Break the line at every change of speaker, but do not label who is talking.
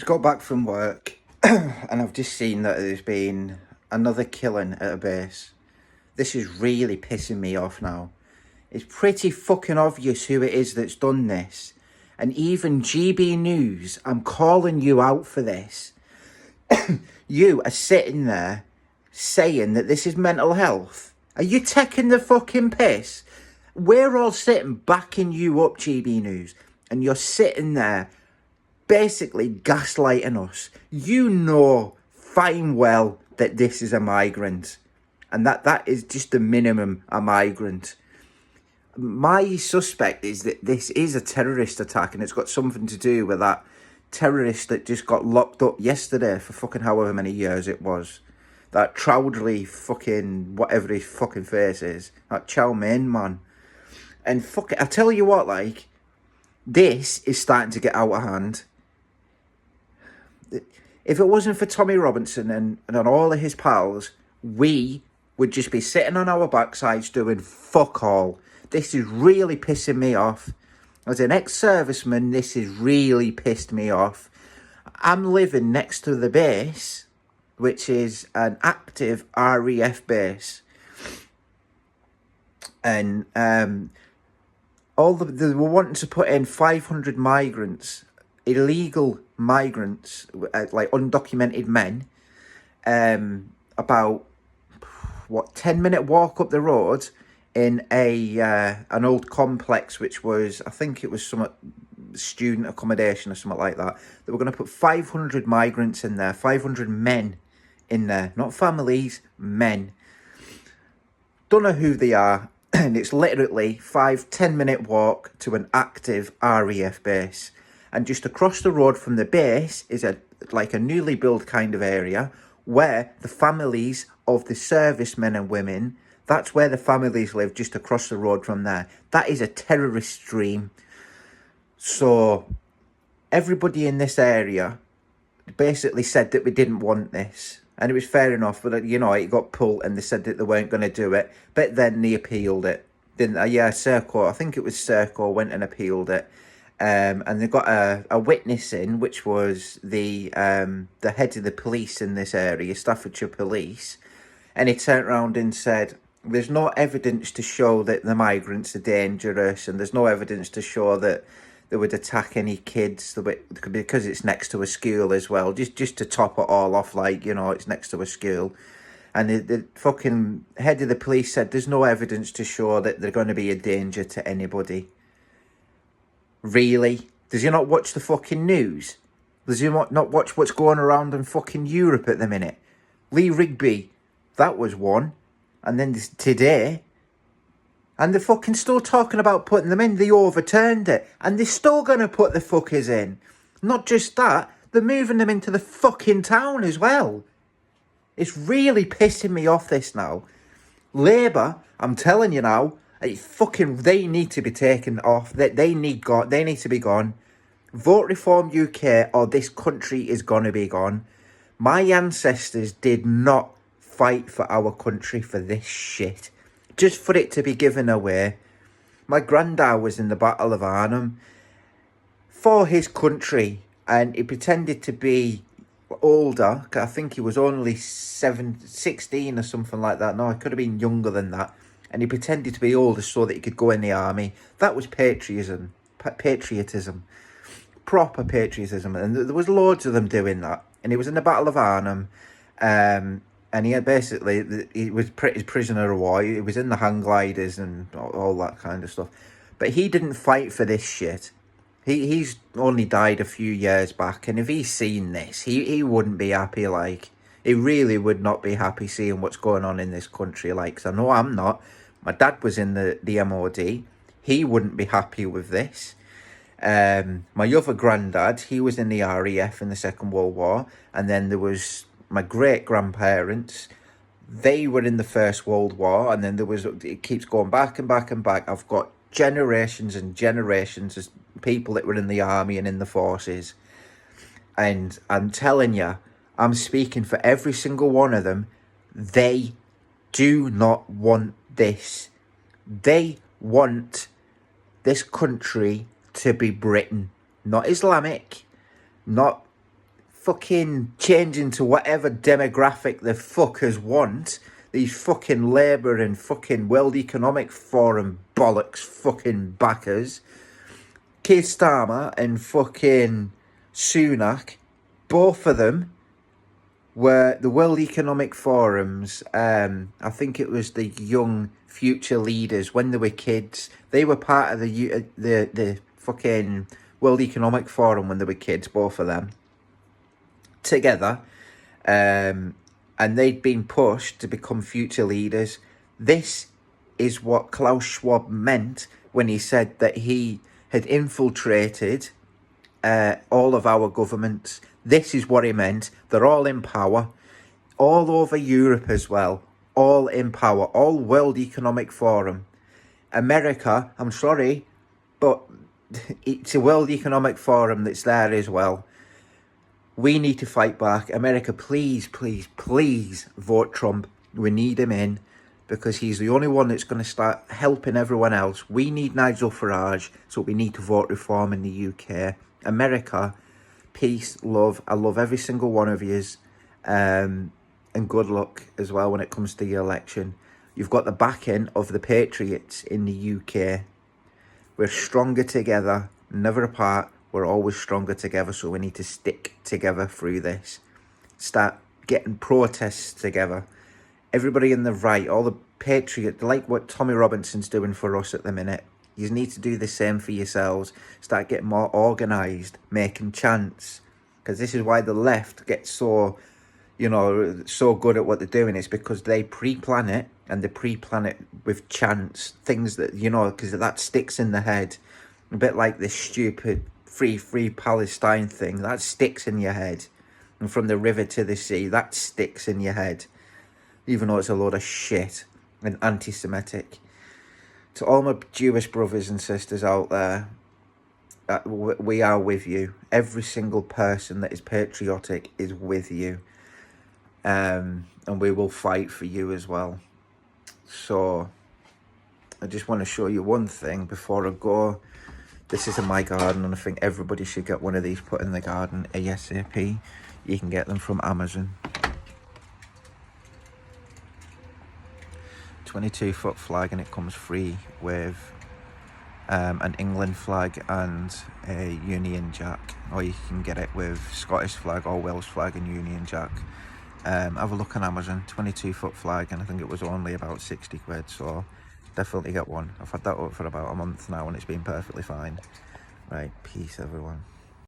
Just got back from work and I've just seen that there's been another killing at a base. This is really pissing me off now. It's pretty fucking obvious who it is that's done this. And even GB News, I'm calling you out for this. You are sitting there saying that this is mental health. Are you taking the fucking piss? We're all sitting backing you up, GB News. And you're sitting there basically gaslighting us. You know fine well that this is a migrant. And that is just the minimum a migrant. My suspect is that this is a terrorist attack and it's got something to do with that terrorist that just got locked up yesterday for fucking however many years it was. That Chowdhury fucking whatever his fucking face is. That Chow Mein man. And fuck it, I tell you what, like, this is starting to get out of hand. If it wasn't for Tommy Robinson and all of his pals, we would just be sitting on our backsides doing fuck all. This is really pissing me off. As an ex-serviceman, this has really pissed me off. I'm living next to the base, which is an active RAF base. And they were wanting to put in 500 migrants, illegal migrants, like undocumented men, about 10-minute walk up the road in an old complex, which was, I think it was some student accommodation or something like that. They were going to put 500 migrants in there, 500 men in there, not families, men. Don't know who they are. And it's literally 5-10-minute walk to an active RAF base. And just across the road from the base is a newly built kind of area where the families of the servicemen and women, that's where the families live, just across the road from there. That is a terrorist stream. So everybody in this area basically said that we didn't want this. And it was fair enough, but, you know, it got pulled and they said that they weren't going to do it. But then they appealed it, didn't they? Yeah, Serco, I think it was Serco, went and appealed it. And they got a witness in, which was the head of the police in this area, Staffordshire Police. And he turned around and said, there's no evidence to show that the migrants are dangerous, and there's no evidence to show that they would attack any kids, because it's next to a school as well, just to top it all off, like, you know, it's next to a school. And the fucking head of the police said there's no evidence to show that they're going to be a danger to anybody. Really? Does he not watch the fucking news? Does he not watch what's going around in fucking Europe at the minute? Lee Rigby, that was one. And then today, and they're fucking still talking about putting them in. They overturned it. And they're still going to put the fuckers in. Not just that, they're moving them into the fucking town as well. It's really pissing me off, this now. Labour, I'm telling you now, they need to be taken off. They need to be gone. Vote Reform UK or this country is going to be gone. My ancestors did not fight for our country for this shit. Just for it to be given away. My granddad was in the Battle of Arnhem for his country, and he pretended to be older. I think he was only 16 or something like that. No, he could have been younger than that. And he pretended to be older so that he could go in the army. That was patriotism. Proper patriotism. And there was loads of them doing that. And he was in the Battle of Arnhem. And he was prisoner of war. He was in the hang gliders and all that kind of stuff. But he didn't fight for this shit. He's only died a few years back. And if he's seen this, he wouldn't be happy, like. He really would not be happy seeing what's going on in this country, like. 'Cause I know I'm not. My dad was in the MOD. He wouldn't be happy with this. My other granddad, he was in the RAF in the Second World War. And then there was my great-grandparents. They were in the First World War. And then it keeps going back and back and back. I've got generations and generations of people that were in the army and in the forces. And I'm telling you, I'm speaking for every single one of them. They do not want this. They want this country to be Britain, not Islamic, not fucking changing to whatever demographic the fuckers want. These fucking Labour and fucking World Economic Forum bollocks fucking backers. Keir Starmer and fucking Sunak, both of them were the World Economic Forum's, I think it was the young future leaders when they were kids. They were part of the fucking World Economic Forum when they were kids, both of them, together. And they'd been pushed to become future leaders. This is what Klaus Schwab meant when he said that he had infiltrated all of our governments. This is what he meant. They're all in power. All over Europe as well. All in power. All World Economic Forum. America, I'm sorry, but it's a World Economic Forum that's there as well. We need to fight back. America, please, please, please vote Trump. We need him in because he's the only one that's going to start helping everyone else. We need Nigel Farage, so we need to vote reform in the UK. America, peace, love. I love every single one of yous. And good luck as well when it comes to the election. You've got the backing of the Patriots in the UK. We're stronger together, never apart. We're always stronger together, so we need to stick together through this. Start getting protests together. Everybody in the right, all the Patriots, like what Tommy Robinson's doing for us at the minute. You need to do the same for yourselves. Start getting more organised, making chants. Because this is why the left gets so, so good at what they're doing. It's because they pre-plan it, and they pre-plan it with chants. Things that, because that sticks in the head. A bit like this stupid free Palestine thing. That sticks in your head. And from the river to the sea, that sticks in your head. Even though it's a load of shit and anti-Semitic. To all my Jewish brothers and sisters out there, we are with you. Every single person that is patriotic is with you. And we will fight for you as well. So, I just want to show you one thing before I go. This is in my garden, and I think everybody should get one of these put in the garden ASAP. You can get them from Amazon. 22-foot flag, and it comes free with an England flag and a Union Jack, or you can get it with Scottish flag or Welsh flag and Union Jack. Have a look on Amazon. 22-foot flag, and I think it was only about 60 quid, so definitely get one. I've had that up for about a month now and it's been perfectly fine. Right, peace everyone.